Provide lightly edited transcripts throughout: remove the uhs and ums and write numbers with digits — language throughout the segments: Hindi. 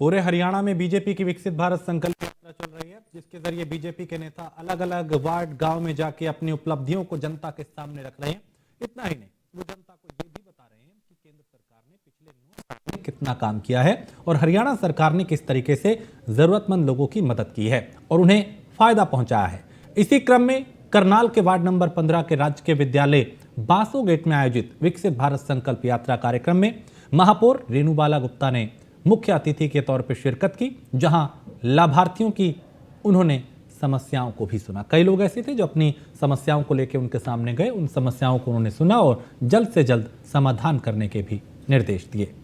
पूरे हरियाणा में बीजेपी की विकसित भारत संकल्प यात्रा चल रही है, जिसके जरिए बीजेपी के नेता अलग अलग वार्ड गांव में जाके अपनी उपलब्धियों को जनता के सामने रख रहे हैं। इतना ही नहीं, वो जनता को ये भी बता रहे हैं कि केंद्र सरकार ने पिछले 9 साल में कितना काम किया है और हरियाणा सरकार ने किस तरीके से जरूरतमंद लोगों की मदद की है और उन्हें फायदा पहुंचाया है। इसी क्रम में करनाल के वार्ड नंबर 15 के राजकीय विद्यालय बासो गेट में आयोजित विकसित भारत संकल्प यात्रा कार्यक्रम में महापौर रेणुबाला गुप्ता ने मुख्य अतिथि के तौर पर शिरकत की, जहां लाभार्थियों की उन्होंने समस्याओं को भी सुना। कई लोग ऐसे थे जो अपनी समस्याओं को लेकर उनके सामने गए, उन समस्याओं को उन्होंने सुना और जल्द से जल्द समाधान करने के भी निर्देश दिए।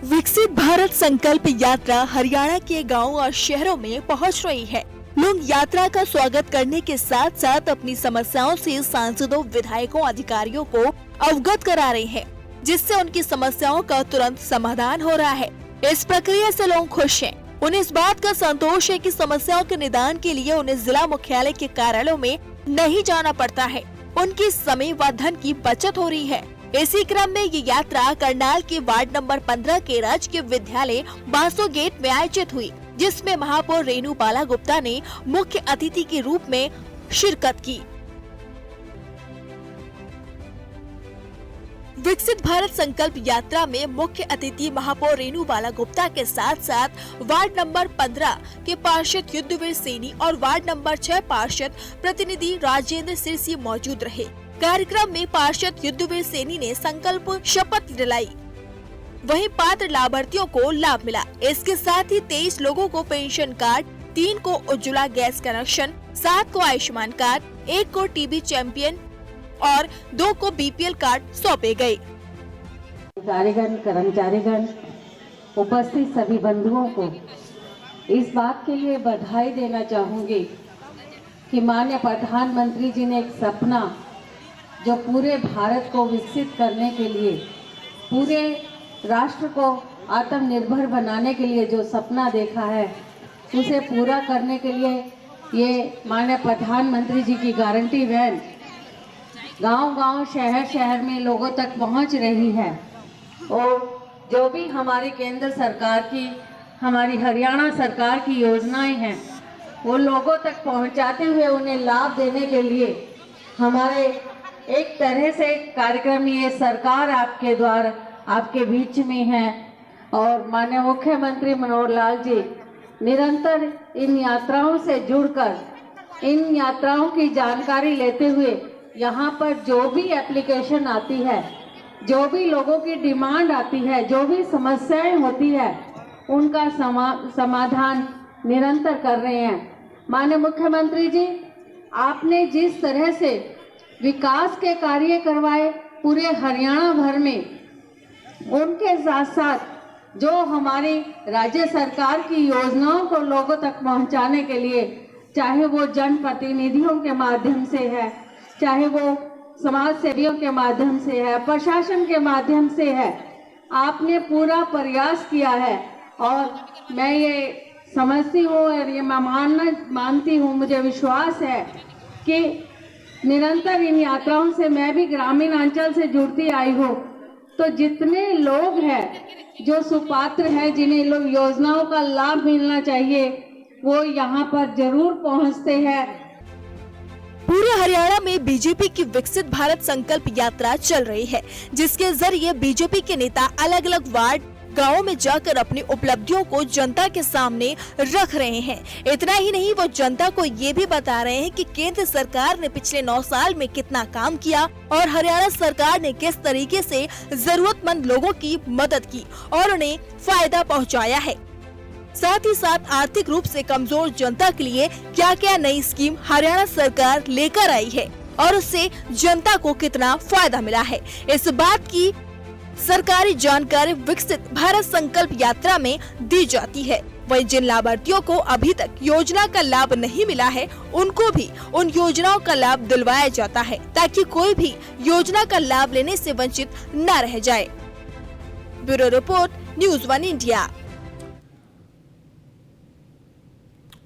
विकसित भारत संकल्प यात्रा हरियाणा के गांव और शहरों में पहुंच रही है। लोग यात्रा का स्वागत करने के साथ साथ अपनी समस्याओं से सांसदों, विधायकों, अधिकारियों को अवगत करा रहे हैं, जिससे उनकी समस्याओं का तुरंत समाधान हो रहा है। इस प्रक्रिया से लोग खुश हैं। उन्हें इस बात का संतोष है कि समस्याओं के निदान के लिए उन्हें जिला मुख्यालय के कार्यालयों में नहीं जाना पड़ता है। उनकी समय व धन की बचत हो रही है। इसी क्रम में ये यात्रा करनाल के वार्ड नंबर 15 के राजकीय विद्यालय बासो गेट में आयोजित हुई, जिसमें महापौर रेणुबाला गुप्ता ने मुख्य अतिथि के रूप में शिरकत की। विकसित भारत संकल्प यात्रा में मुख्य अतिथि महापौर रेणुबाला गुप्ता के साथ साथ वार्ड नंबर 15 के पार्षद युद्धवीर सैनी और वार्ड नंबर 6 पार्षद प्रतिनिधि राजेंद्र सिरसी मौजूद रहे। कार्यक्रम में पार्षद युद्धवीर सैनी ने संकल्प शपथ दिलाई। वहीं पात्र लाभार्थियों को लाभ मिला। इसके साथ ही 23 लोगों को पेंशन कार्ड, 3 को उज्ज्वला गैस कनेक्शन, 7 को आयुष्मान कार्ड, 1 को टीबी चैंपियन और 2 को बीपीएल कार्ड सौंपे गए। अधिकारीगण, कर्मचारीगण, उपस्थित सभी बंधुओं को इस बात के लिए बधाई देना चाहूंगी कि माननीय प्रधानमंत्री जी ने एक सपना जो पूरे भारत को विकसित करने के लिए, पूरे राष्ट्र को आत्मनिर्भर बनाने के लिए जो सपना देखा है, उसे पूरा करने के लिए ये माननीय प्रधानमंत्री जी की गारंटी वैन गांव-गांव, शहर-शहर में लोगों तक पहुंच रही है। और जो भी हमारी केंद्र सरकार की, हमारी हरियाणा सरकार की योजनाएं हैं, वो लोगों तक पहुंचाते हुए उन्हें लाभ देने के लिए हमारे एक तरह से कार्यक्रम, ये सरकार आपके द्वारा, आपके बीच में है। और माननीय मुख्यमंत्री मनोहर लाल जी निरंतर इन यात्राओं से जुड़कर, इन यात्राओं की जानकारी लेते हुए यहाँ पर जो भी एप्लीकेशन आती है, जो भी लोगों की डिमांड आती है, जो भी समस्याएं होती है, उनका समाधान निरंतर कर रहे हैं। माननीय मुख्यमंत्री जी, आपने जिस तरह से विकास के कार्य करवाए पूरे हरियाणा भर में, उनके साथ साथ जो हमारी राज्य सरकार की योजनाओं को लोगों तक पहुंचाने के लिए, चाहे वो जनप्रतिनिधियों के माध्यम से है, चाहे वो समाज सेवियों के माध्यम से है, प्रशासन के माध्यम से है, आपने पूरा प्रयास किया है। और मैं ये समझती हूँ और ये मैं मानती हूँ, मुझे विश्वास है कि निरंतर इन यात्राओं से मैं भी ग्रामीण अंचल से जुड़ती आई हूँ, तो जितने लोग हैं जो सुपात्र हैं, जिन्हें लोग योजनाओं का लाभ मिलना चाहिए, वो यहाँ पर जरूर पहुँचते हैं। पूरे हरियाणा में बीजेपी की विकसित भारत संकल्प यात्रा चल रही है, जिसके जरिए बीजेपी के नेता अलग अलग वार्ड गांवों में जाकर अपनी उपलब्धियों को जनता के सामने रख रहे हैं। इतना ही नहीं, वो जनता को ये भी बता रहे हैं कि केंद्र सरकार ने पिछले 9 साल में कितना काम किया और हरियाणा सरकार ने किस तरीके से जरूरतमंद लोगों की मदद की और उन्हें फायदा पहुँचाया है। साथ ही साथ आर्थिक रूप से कमजोर जनता के लिए क्या क्या नई स्कीम हरियाणा सरकार लेकर आई है और उससे जनता को कितना फायदा मिला है, इस बात की सरकारी जानकारी विकसित भारत संकल्प यात्रा में दी जाती है। वहीं जिन लाभार्थियों को अभी तक योजना का लाभ नहीं मिला है, उनको भी उन योजनाओं का लाभ दिलवाया जाता है, ताकि कोई भी योजना का लाभ लेने से वंचित न रह जाए। Bureau report, news 1 India.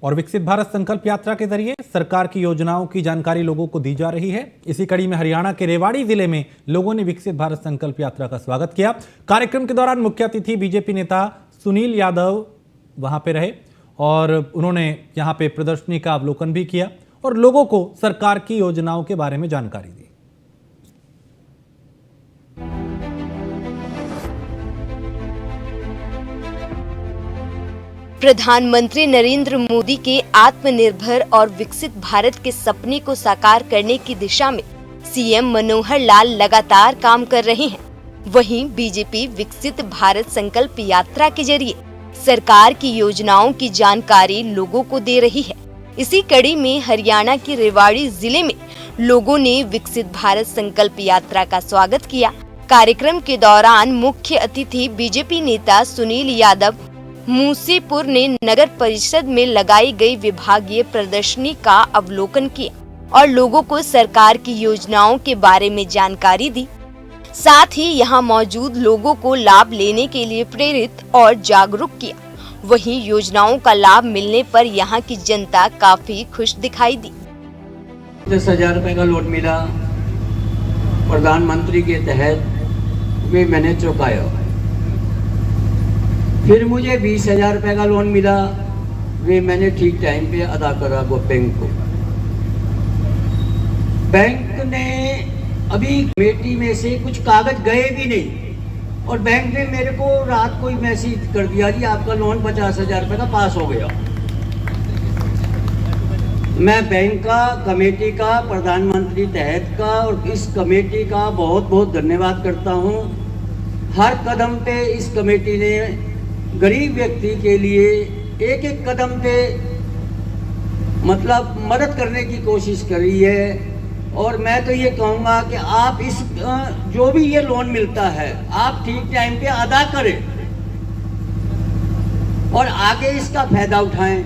और विकसित भारत संकल्प यात्रा के जरिए सरकार की योजनाओं की जानकारी लोगों को दी जा रही है। इसी कड़ी में हरियाणा के रेवाड़ी जिले में लोगों ने विकसित भारत संकल्प यात्रा का स्वागत किया। कार्यक्रम के दौरान मुख्य अतिथि बीजेपी नेता सुनील यादव वहां पे रहे और उन्होंने यहां पे प्रदर्शनी का अवलोकन भी किया और लोगों को सरकार की योजनाओं के बारे में जानकारी दी। प्रधानमंत्री नरेंद्र मोदी के आत्मनिर्भर और विकसित भारत के सपने को साकार करने की दिशा में सीएम मनोहर लाल लगातार काम कर रहे हैं। वहीं बीजेपी विकसित भारत संकल्प यात्रा के जरिए सरकार की योजनाओं की जानकारी लोगों को दे रही है। इसी कड़ी में हरियाणा के रेवाड़ी जिले में लोगों ने विकसित भारत संकल्प यात्रा का स्वागत किया। कार्यक्रम के दौरान मुख्य अतिथि बीजेपी नेता सुनील यादव मूसीपुर ने नगर परिषद में लगाई गई विभागीय प्रदर्शनी का अवलोकन किया और लोगों को सरकार की योजनाओं के बारे में जानकारी दी। साथ ही यहां मौजूद लोगों को लाभ लेने के लिए प्रेरित और जागरूक किया। वहीं योजनाओं का लाभ मिलने पर यहां की जनता काफी खुश दिखाई दी। 10,000 रुपए का लोन मिला प्रधानमंत्री के तहत, वे मैंने चुकाया। फिर मुझे 20,000 रुपए का लोन मिला, वे मैंने ठीक टाइम पे अदा करा वो बैंक को। बैंक ने अभी कमेटी में से कुछ कागज गए भी नहीं और बैंक ने मेरे को रात को ही मैसेज कर दिया, जी आपका लोन 50,000 रुपए का पास हो गया। मैं बैंक का, कमेटी का, प्रधानमंत्री तहत का और इस कमेटी का बहुत बहुत धन्यवाद करता हूं। हर कदम पे इस कमेटी ने गरीब व्यक्ति के लिए एक एक कदम पे मतलब मदद करने की कोशिश करी है। और मैं तो ये कहूँगा कि आप इस जो भी ये लोन मिलता है आप ठीक टाइम पे अदा करें और आगे इसका फायदा उठाएं।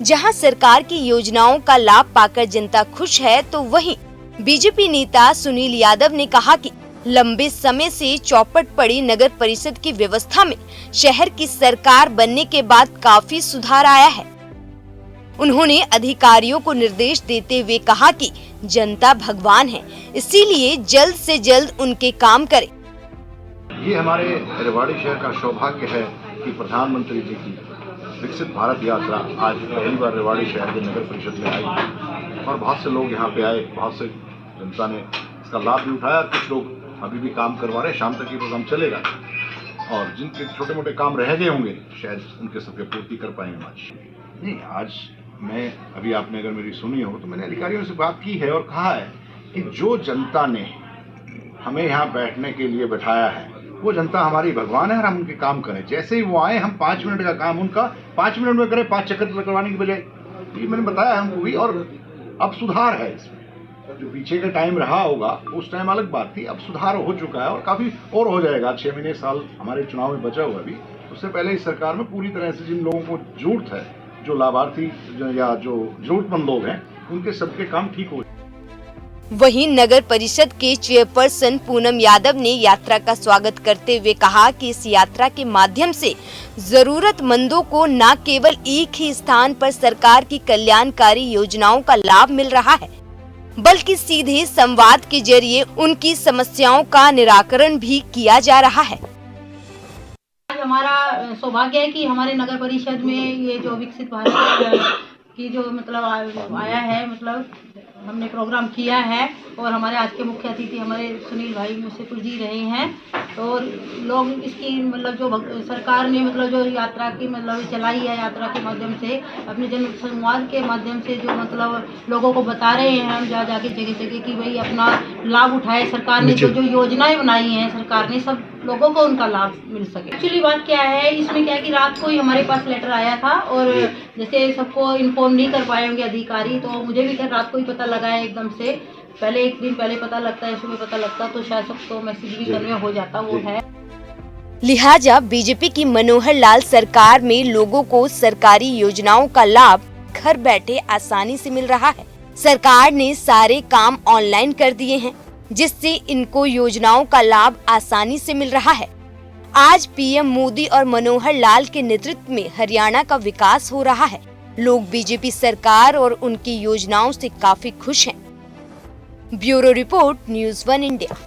जहां सरकार की योजनाओं का लाभ पाकर जनता खुश है, तो वहीं बीजेपी नेता सुनील यादव ने कहा कि लंबे समय से चौपट पड़ी नगर परिषद की व्यवस्था में शहर की सरकार बनने के बाद काफी सुधार आया है। उन्होंने अधिकारियों को निर्देश देते हुए कहा कि जनता भगवान है, इसीलिए जल्द से जल्द उनके काम करें। ये हमारे रेवाड़ी शहर का सौभाग्य है कि प्रधानमंत्री जी की विकसित भारत यात्रा आज पहली बार रेवाड़ी शहर के नगर परिषद में आई और बहुत से लोग यहाँ पे आए, बहुत से जनता ने इसका लाभ भी उठाया। कुछ लोग अभी भी काम करवा रहे हैं, शाम तक ये प्रोग्राम चलेगा और जिनके छोटे मोटे काम रह गए होंगे शायद उनके सबके पूर्ति कर पाएंगे। आज नहीं, आज मैं अभी आपने अगर मेरी सुनी हो तो मैंने अधिकारियों से बात की है और कहा है कि जो जनता ने हमें यहाँ बैठने के लिए बैठाया है वो जनता हमारी भगवान है और हम उनके काम करें। जैसे ही वो आए हम 5 मिनट का काम उनका 5 मिनट में करें, 5 चक्कर करवाने की बजाय। ये मैंने बताया हमको भी और अब सुधार है इसमें। जो पीछे का टाइम रहा होगा उस टाइम अलग बात थी, अब सुधार हो चुका है और काफ़ी और हो जाएगा। 6 महीने साल हमारे चुनाव में बचा हुआ भी, उससे पहले इस सरकार में पूरी तरह से जिन लोगों को जरूरत है, जो लाभार्थी या जो जरूरतमंद लोग हैं, उनके सबके काम ठीक हो। वहीं नगर परिषद के चेयरपर्सन पूनम यादव ने यात्रा का स्वागत करते हुए कहा कि इस यात्रा के माध्यम से जरूरतमंदों को न केवल एक ही स्थान पर सरकार की कल्याणकारी योजनाओं का लाभ मिल रहा है, बल्कि सीधे संवाद के जरिए उनकी समस्याओं का निराकरण भी किया जा रहा है। हमारा सौभाग्य है कि हमारे नगर परिषद में ये जो विकसित भारत की जो मतलब आया है, मतलब हमने प्रोग्राम किया है और हमारे आज के मुख्य अतिथि हमारे सुनील भाई मूसीपुर जी रहे हैं। और लोग इसकी मतलब जो सरकार ने मतलब जो यात्रा की मतलब चलाई है, यात्रा के माध्यम से अपने जन संवाद के माध्यम से जो मतलब लोगों को बता रहे हैं हम जा जाके जगह जगह कि भाई अपना लाभ उठाए। सरकार ने जो योजनाएं बनाई हैं सरकार ने, सब लोगों को उनका लाभ मिल सके। एक्चुअली बात क्या है इसमें, क्या है कि रात को ही हमारे पास लेटर आया था और जैसे सबको इन्फॉर्म नहीं कर पाए होंगे अधिकारी, तो मुझे भी रात को ही पता लगा है एकदम से। पहले एक दिन पहले पता लगता है, सुबह पता लगता तो शायद सबको मैसेज भी कन्वे हो जाता, वो है। लिहाजा बीजेपी की मनोहर लाल सरकार में लोगों को सरकारी योजनाओं का लाभ घर बैठे आसानी से मिल रहा है। सरकार ने सारे काम ऑनलाइन कर दिए हैं, जिससे इनको योजनाओं का लाभ आसानी से मिल रहा है। आज पीएम मोदी और मनोहर लाल के नेतृत्व में हरियाणा का विकास हो रहा है। लोग बीजेपी सरकार और उनकी योजनाओं से काफी खुश हैं। Bureau report, news 1 India.